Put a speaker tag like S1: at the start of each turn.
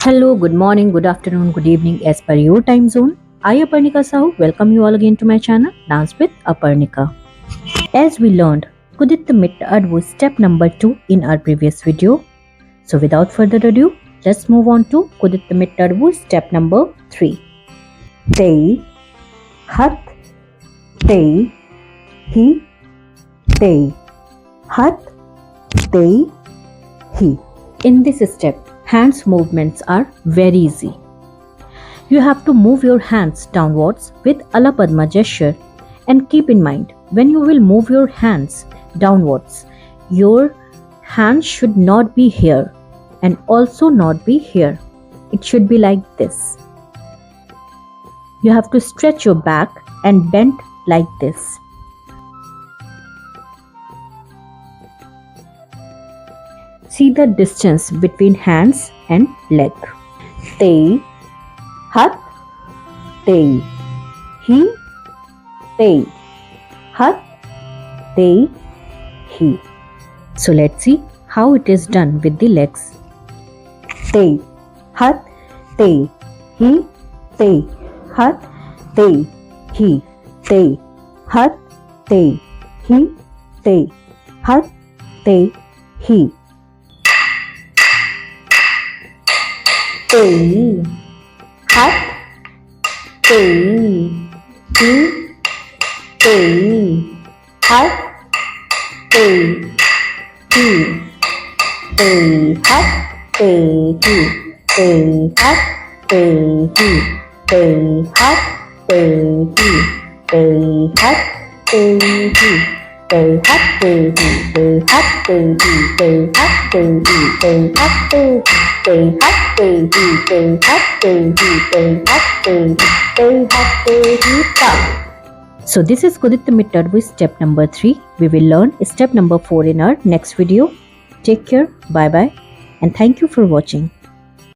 S1: Hello, good morning, good afternoon, good evening as per your time zone. I, Aparnika Sahu, welcome you all again to my channel, Dance with Aparnika. As we learned kuddita Metta Adavu step number 2 in our previous video. So without further ado, let's move on to kuddita Metta Adavu step number 3. Tai Hat Tai Hi, Tai Hat Tai Hi. In this step, hands movements are very easy. You have to move your hands downwards with Ala Padma gesture, and keep in mind when you will move your hands downwards, your hands should not be here and also not be here. It should be like this. You have to stretch your back and bend like this. See the distance between hands and leg. Tai Hat Tai Hi, Tai Hat Tai Hi. So let's see how it is done with the legs. Tai Hat Tai Hi, Tai Hat Tai Hi, Tai Hat Tai Hi, Tai Hat Tai Hi. Tai Hat Tai Hi, Tai Hat Tai Hi, Tai Hat Tai Hi, Tai Hat Tai Hi, Tai Hat Tai Hi, Tai Hat Tai Hi. Tai Hat Tai Hi, Tai Hat Tai Hi, Tai Hat Tai Hi, Tai Hat Tai Hi, Tai Hat Tai Hi, Tai Hat Tai Hi, Tai Hat Tai Hi, Tai Hat Tai Hi. So this is kuddita Metta Adavu step number 3. We will learn step number 4 in our next video. Take care, bye bye, and thank you for watching.